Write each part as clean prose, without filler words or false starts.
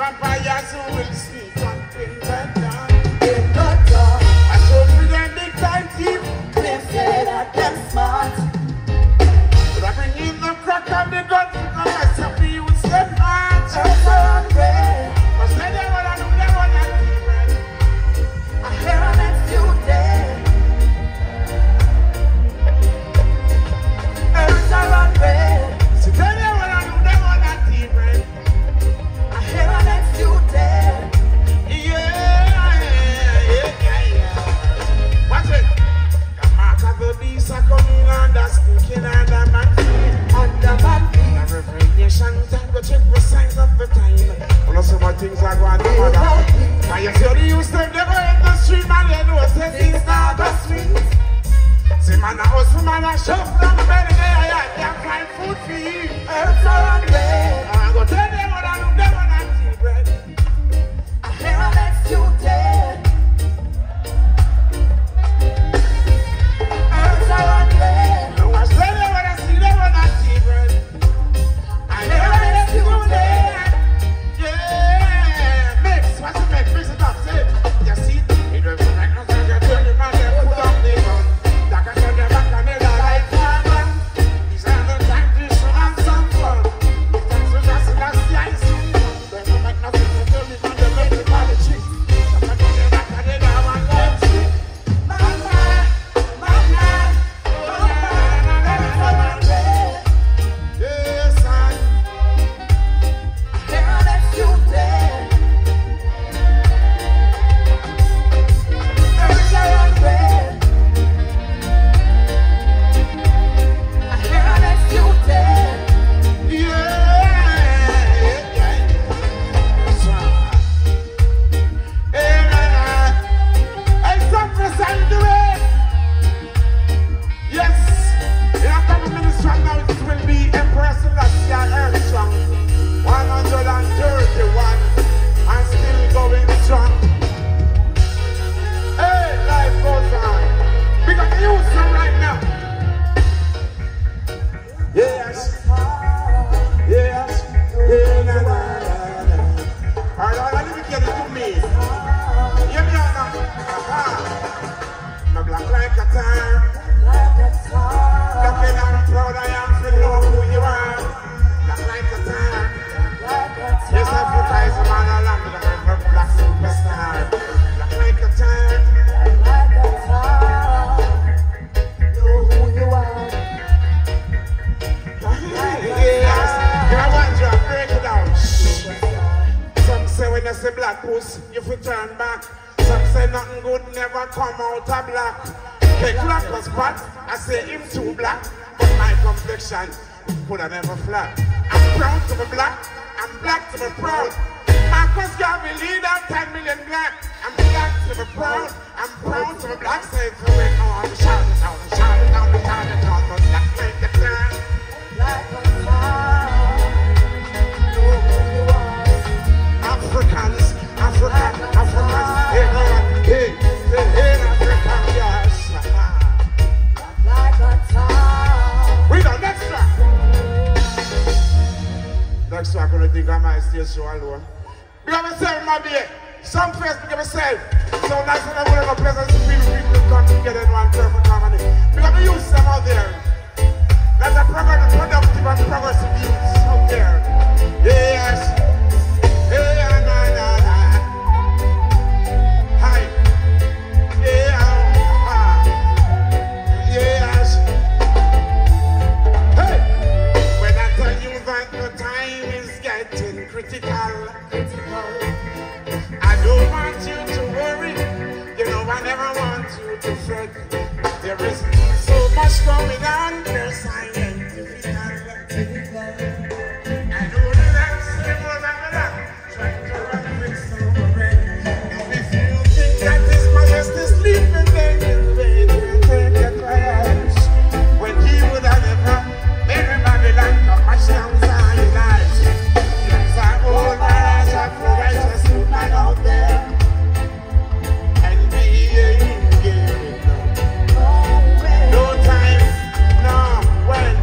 vampires who will sleep until the dawn. In the dawn. I showed for them big time team. They say that them smart. But I bring in the crack and the gun. Because I tell me you step on. Just on way. But say they wanna do they wanna do. I hear them next few days. Earth are on way. So tell they wanna do they wanna do. I hear them next few days. Watch it. The mark of the beast are coming and that's sneaking under my feet. Under my feet. The revelation time, go check the signs of the time. You know some more things are going to happen. Now you see the youth them, they go in the street, man, they know say things not the sweet. See man a hustle, man a shop from the belly, they can't find food for you. Earth are on way. I go tell them what I do, them what I see, bread. I hear them next few days. Earth are on way. No, I say them what I see, them what I see, bread. I hear them next few days. Yeah, mix, what's it make? Mix it up, say it. You see, it doesn't make no sense, you turn the man, they put up the gun. Like I turn the back and they die like fireman. These are the time to show and some fun. If that's what I see, that's the ice. Doesn't make no sense, you turn the man, they make the body cheap. Like I turn the back and they die one time cheap. Mama, yes, son. Here are next few days. Earth are on red. I hear our next few days. That's right. Hey, hey, Sumfest, how you doing? Yes. In a couple minutes from now, it will be Empress Celestia Armstrong. 131 and still going strong. Hey, life goes on. We got the youth right now. Yes. Yes. Yeah, na, na, na, na. All right, let me get it to me. Hear me out now. Aha. I'm black like a tar. Looking and proud I am to know who you are. Black like a tar. Yes, Africa is a man of land with a black superstar. Black like a tar. Know who you are. Yes. If I want you, I break it down. Some say when you say black puss, you fi turn back. Some say nothing good never come out of black. Hey, black was bad, I say him too black. But my complexion could have never flat. I'm proud to be black, I'm black to be proud. Marcus Garvey leader, 10 million black. I'm black to be proud, I'm proud to be black. Say if you went on, shout it down, shout it down, shout it down. But black like the turn. Black was bad. Know who you are. Africans, Africans, hey, hey, hey, hey, African, yes. Like a tar. We done next track. Next track, I'm gonna think I might stay show alone. Big up yourself, Mobay. Sumfest, big up yourself. So nice and I'm gonna pleasant to feel people come together in one perfect harmony. Big up the youths them out there. That's a productive and progressive youths out there. Yes. Hey, na, na, na. Hi. Yeah, yes. Hey. When I tell you that the time is getting critical, I don't want you to worry. You know I never want you to fret. There is so much going on. There's silent difficult. I know that I'm simple and that trying to run things over it. And if you think that this majesty sleeping, then you will take your crash. When he would have never made Babylon come much down Zion eyes. Yes, I own my eyes up for righteous man out there. And be a game. No time, no when.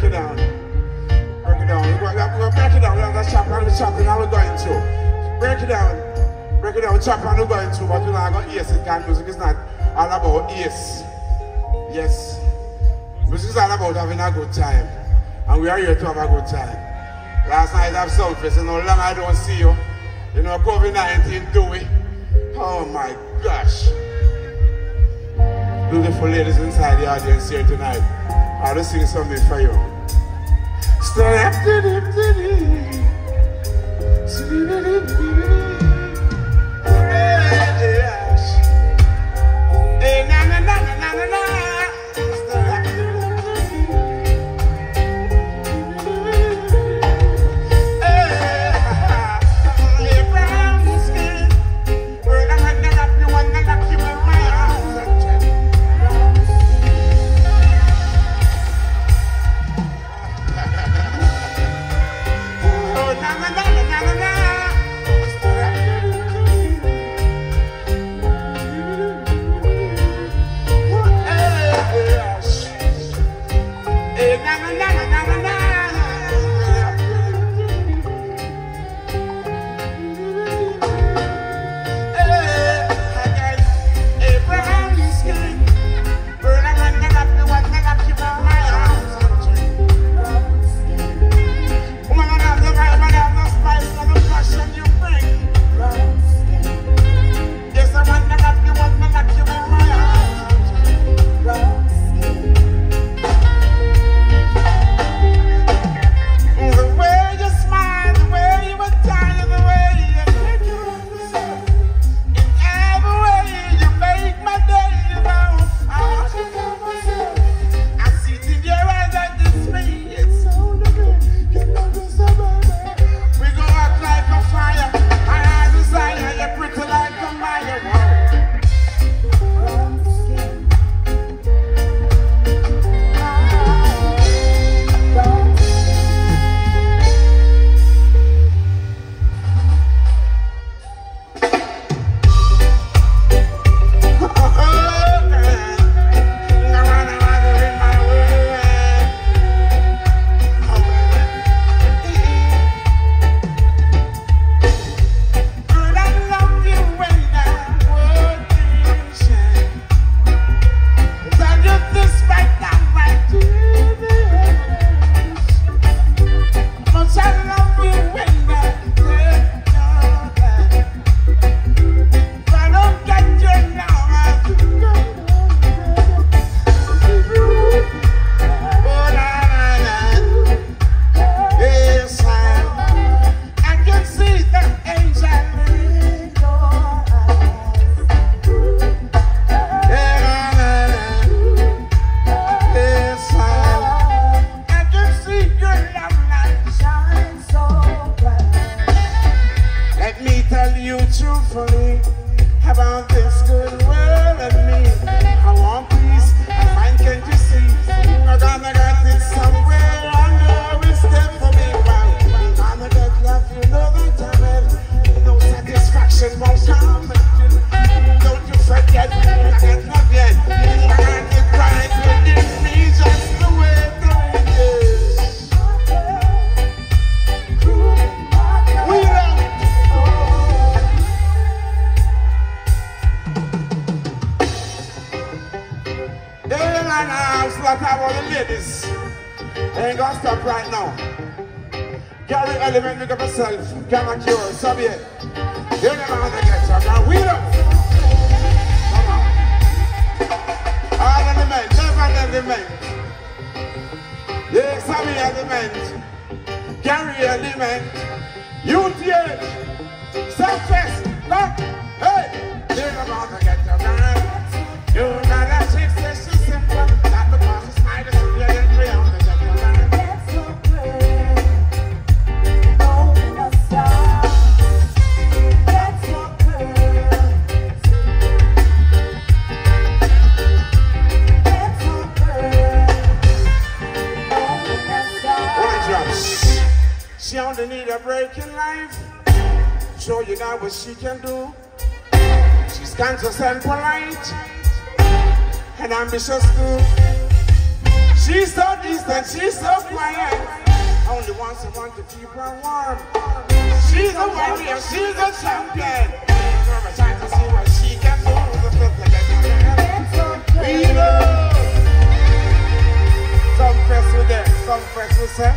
break it down. Break it down. We're going to break it down. We're going to chop on the chopping and we're going to. Break it down. Break it down. Chop on we're going to. But we're not going to ace it because music is not all about ace. Yes. Music is all about having a good time. And we are here to have a good time. Last night I have Sumfest, you know, long I don't see you. You know, COVID-19 do it. Oh my gosh. Beautiful ladies inside the audience here tonight. I'll just sing something for you. Hey, na na na na na na. Cannot cure, sabi it. You never want to get some now. We don't. Come on. All elements, never element. Yes, sabi element. Carry element. UTH. Sumfest. Look. Hey. You never want to get some now. You know that chick says she's simple. Not because it's high to see you in 300. She only need a break in life. Show you now what she can do. She's conscious and polite, and ambitious too. She's so distant, she's so quiet. Only wants someone to keep her warm. She's a warrior, she's a champion. We're trying to see what she can do. We know. Sumfest with there, Sumfest with her.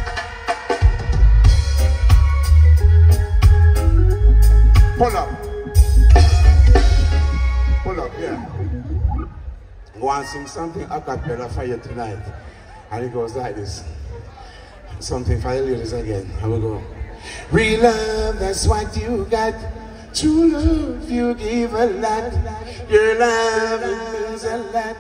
Pull up. Pull up, yeah. I want to sing something a cappella for you tonight. And it goes like this. Something for the ladies again. And we go. Real love, that's what you got. True love, you give a lot. Your love, it means a lot.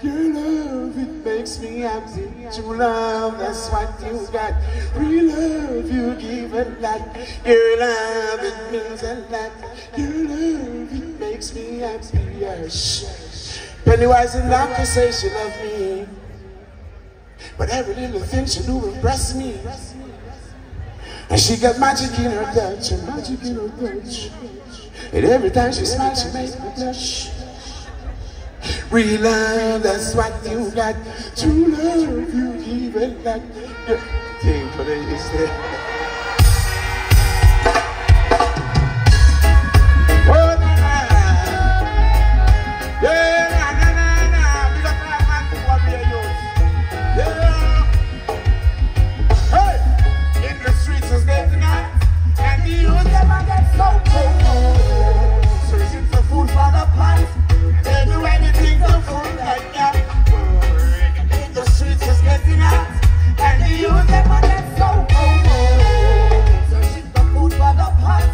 Your love, it makes me happy. True love, that's what you got. Real love, you give a lot. Your love, it means a lot. Your love, it makes me happy. Yes. Pennywise in laughter say she love me. But every little thing she do impress me. And she got magic in her touch, and magic in her touch. And every time she smiles, she makes me blush. Real love, that's what you got. True love, you give it like. Think what they say. Oh, na na. Yeah, na na na na. We got that man to come here, youth. Yeah. Hey, in the streets is getting hot, and the youth never get so cold. Searching for food for the pot. They do anything to food like that. In the streets is getting hot, and the youth never get so cold. Searching for food for the pot.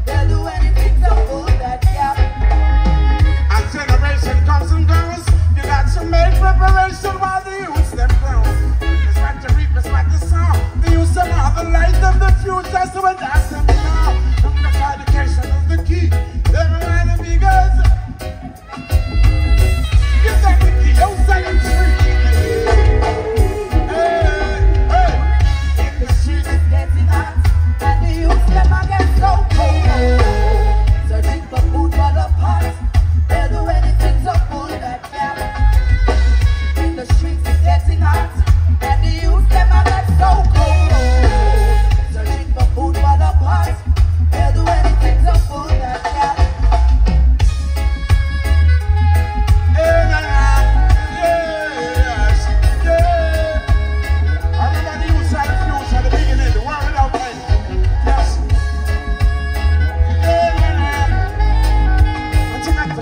They do anything to food that gap. As generation comes and goes, you got to make preparation while the youths them grow. It's what to reap, it's what to sow. The youths them are the light of the future, so when that's them now. Education is the key. Never mind the big girls. Give them the key, outside the street. Hey, hey. In the street it's getting hot, and the youths never get so cold. Searching for food for the pot. They'll do anything to pull that gap. In the streets it's getting hot, and the youths never get so cold. Searching for food for the pot. They'll do anything to pull that gap. Hey, na, na. Yes, yeah. I remember the youths are the future, the beginning, the world without end. Yes. Hey, na, na. What you got to.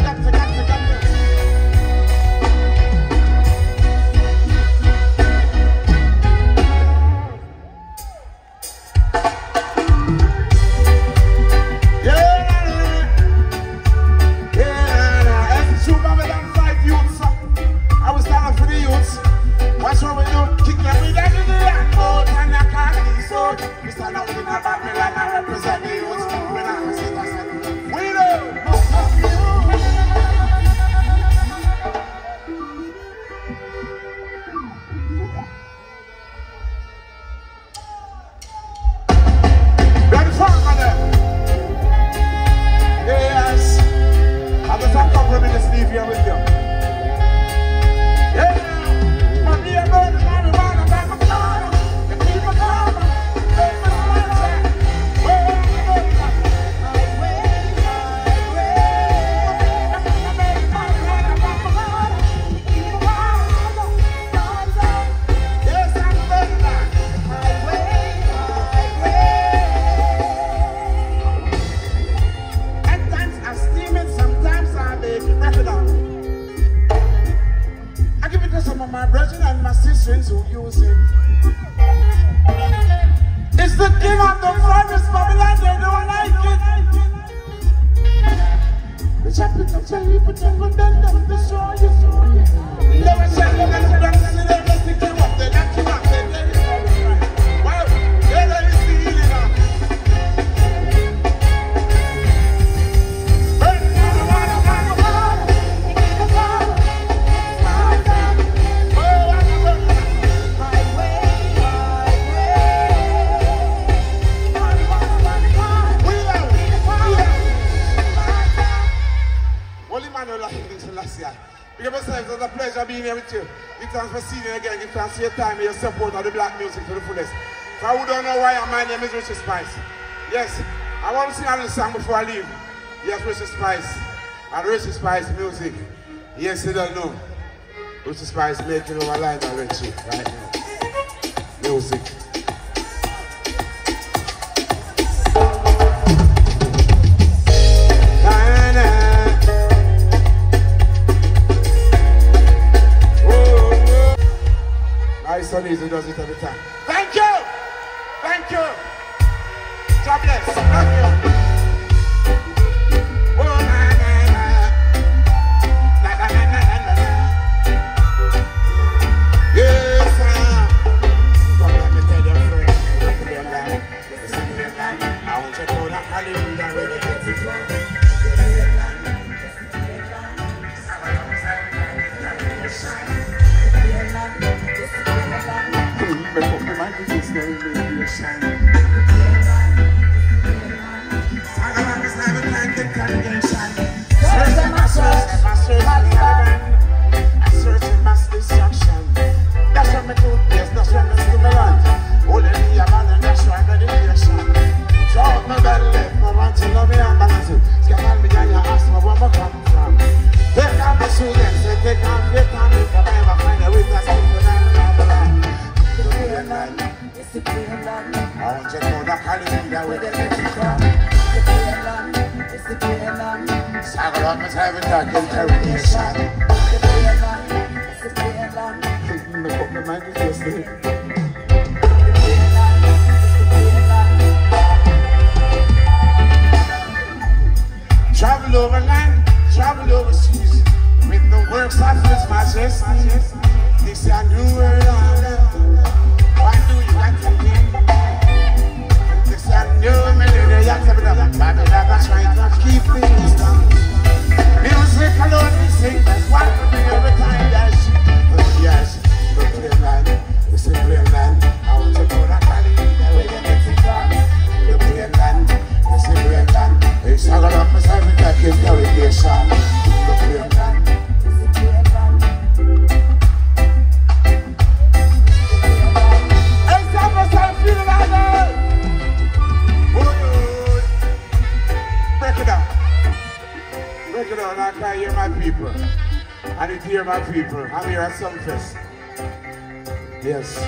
Watch what we do, kick them with that in the landlord, and I can't be so. We stand up in a Babylon and represent the youths. When I say that, we know. Ready for it, man? Yes. I'm the top of women to leave here with you. Yeah. My brethren and my sisters who use it. It's the king of the forest, Babylon, they don't like it. The champion of the people, they will then them destroy you. Never shall you let them see them, let's pick them up, they knock you up, they let it go. Wow, they let it see it up. Give yourselves, it was a pleasure being here with you. Give thanks for seeing you again. Give thanks for your time and your support of the black music to the fullest. For who don't know why my name is Richie Spice. Yes, I want to sing another song before I leave. Yes, Richie Spice. And Richie Spice music. Yes, you don't know. Richie Spice making over line on Richie right now. Music. My son easy does it every time. Thank you! Thank you! God bless. Thank you. Oh, na, na, na. Na, na, na, na, na, na. Yes, sir. Come let me tell your friend. I want you to know that hallelujah really gets it wrong. Travel over land, travel overseas, with the works of His Majesty. This is a new world order. Why do you want to win? This is a new millennium. Babylon trying to keep things down. Music alone we sing, that's why we bring every time. Yes, the plain land, it's a plain land. I want to go to Cali, where you get it from. The plain land, it's a plain land. It's all about myself and that gives navigation. The plain land, it's a plain land. It's all myself feeling like that. Break it down. Break it down, I can't hear my people. I need to hear my people. I'm here at Sumfest. Yes.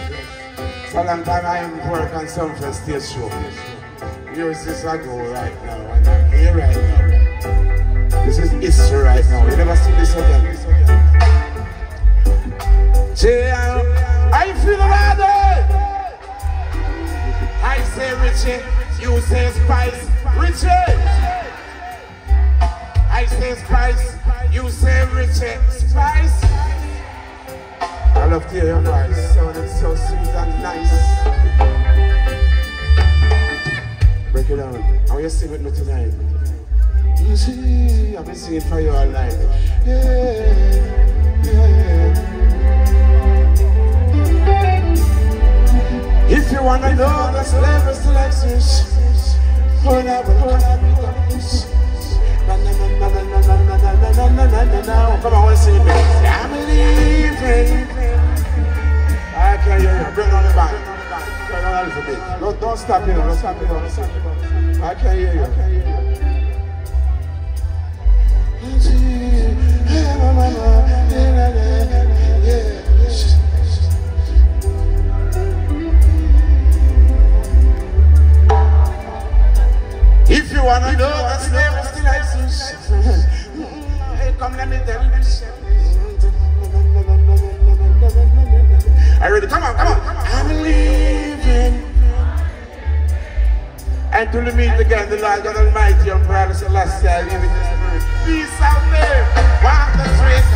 It's a long time I am working on Sumfest stage show. Years this ago right now, and I'm here right now. This is history right now. You never see this again. JL, how you feel about it? I say Richie, you say Spice. Richie! I say Spice, you say Richie. Spice! I love to hear your voice, sounding so sweet and nice. Break it down. How you sing with me tonight? You see, I've been singing for you all night. Yeah, yeah. If you wanna know the slavery still exists, hold up, no. Come on, let's sing it. I'm leaving. I can't hear you. Bring on the back. Turn on a little bit. Don't stop it. Don't stop it. I can't hear you. If you wanna know the slavery still exists, come let me tell you this. Are you ready? Come on. I'm leaving. And to meet again, the Lord God Almighty and Brother Celestial, peace out there. Walk the streets.